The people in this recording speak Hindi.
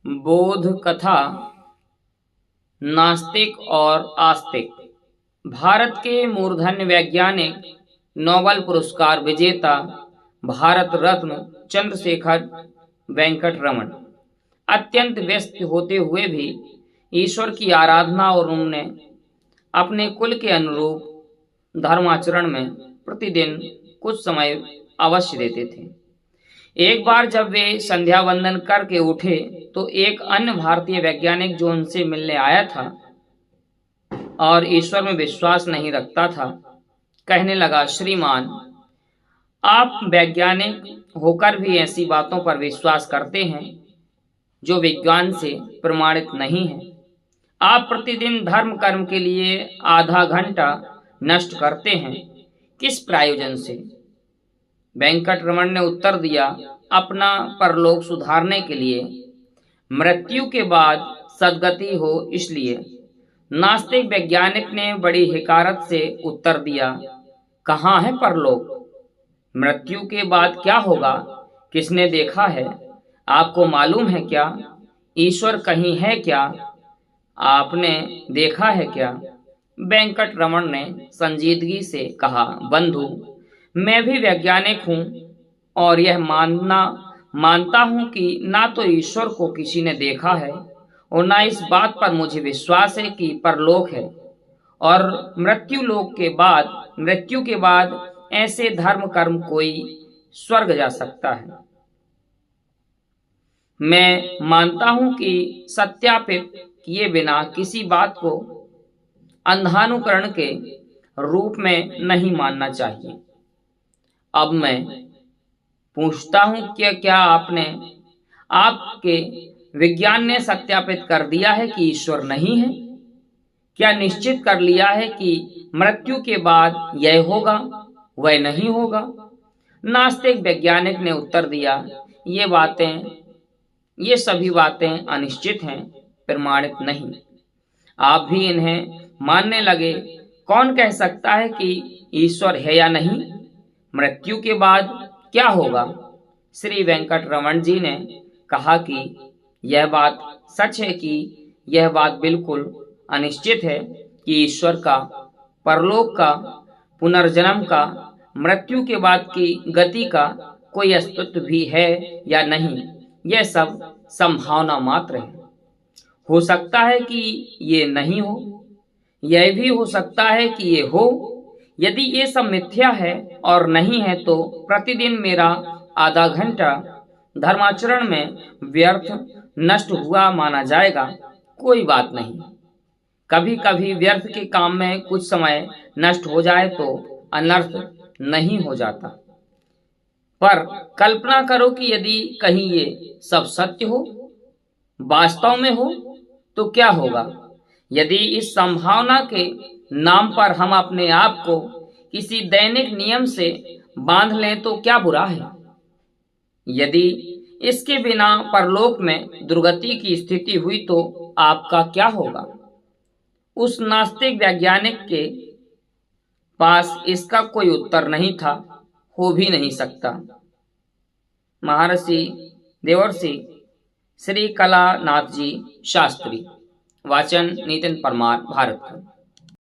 बोध कथा, नास्तिक और आस्तिक। भारत के मूर्धन्य वैज्ञानिक, नोबेल पुरस्कार विजेता, भारत रत्न चंद्रशेखर वेंकट रमन अत्यंत व्यस्त होते हुए भी ईश्वर की आराधना और उन्हें अपने कुल के अनुरूप धर्माचरण में प्रतिदिन कुछ समय अवश्य देते थे। एक बार जब वे संध्या वंदन करके उठे तो एक अन्य भारतीय वैज्ञानिक जो उनसे मिलने आया था और ईश्वर में विश्वास नहीं रखता था, कहने लगा, श्रीमान, आप वैज्ञानिक होकर भी ऐसी बातों पर विश्वास करते हैं जो विज्ञान से प्रमाणित नहीं है। आप प्रतिदिन धर्म कर्म के लिए आधा घंटा नष्ट करते हैं, किस प्रयोजन से? वेंकट रमन ने उत्तर दिया, अपना परलोक सुधारने के लिए, मृत्यु के बाद सद्गति हो इसलिए। नास्तिक वैज्ञानिक ने बड़ी हिकारत से उत्तर दिया, कहाँ है परलोक? मृत्यु के बाद क्या होगा? किसने देखा है? आपको मालूम है क्या? ईश्वर कहीं है क्या? आपने देखा है क्या? वेंकट रमन ने संजीदगी से कहा, बंधु, मैं भी वैज्ञानिक हूँ और यह मानता हूँ कि ना तो ईश्वर को किसी ने देखा है और ना इस बात पर मुझे विश्वास है कि परलोक है और मृत्यु के बाद ऐसे धर्म कर्म कोई स्वर्ग जा सकता है। मैं मानता हूँ कि सत्यापित किए बिना किसी बात को अंधानुकरण के रूप में नहीं मानना चाहिए। अब मैं पूछता हूं कि क्या आपके विज्ञान ने सत्यापित कर दिया है कि ईश्वर नहीं है? क्या निश्चित कर लिया है कि मृत्यु के बाद यह होगा वह नहीं होगा? नास्तिक वैज्ञानिक ने उत्तर दिया, ये सभी बातें अनिश्चित हैं, प्रमाणित नहीं। आप भी इन्हें मानने लगे। कौन कह सकता है कि ईश्वर है या नहीं? मृत्यु के बाद क्या होगा? श्री वेंकट रमन जी ने कहा कि यह बात सच है कि यह बात बिल्कुल अनिश्चित है कि ईश्वर का, परलोक का, पुनर्जन्म का, मृत्यु के बाद की गति का कोई अस्तित्व भी है या नहीं, यह सब संभावना मात्र है। हो सकता है कि ये नहीं हो, यह भी हो सकता है कि ये हो। यदि ये सब मिथ्या है और नहीं है तो प्रतिदिन मेरा आधा घंटा धर्माचरण में व्यर्थ नष्ट हुआ माना जाएगा। कोई बात नहीं, कभी कभी व्यर्थ के काम में कुछ समय नष्ट हो जाए तो अनर्थ नहीं हो जाता। पर कल्पना करो कि यदि कहीं ये सब सत्य हो, वास्तव में हो, तो क्या होगा? यदि इस संभावना के नाम पर हम अपने आप को किसी दैनिक नियम से बांध लें तो क्या बुरा है? यदि इसके बिना परलोक में दुर्गति की स्थिति हुई तो आपका क्या होगा? उस नास्तिक वैज्ञानिक के पास इसका कोई उत्तर नहीं था, हो भी नहीं सकता। महर्षि देवर्षि श्री कलानाथ जी शास्त्री। वाचन नितिन परमार, भारत।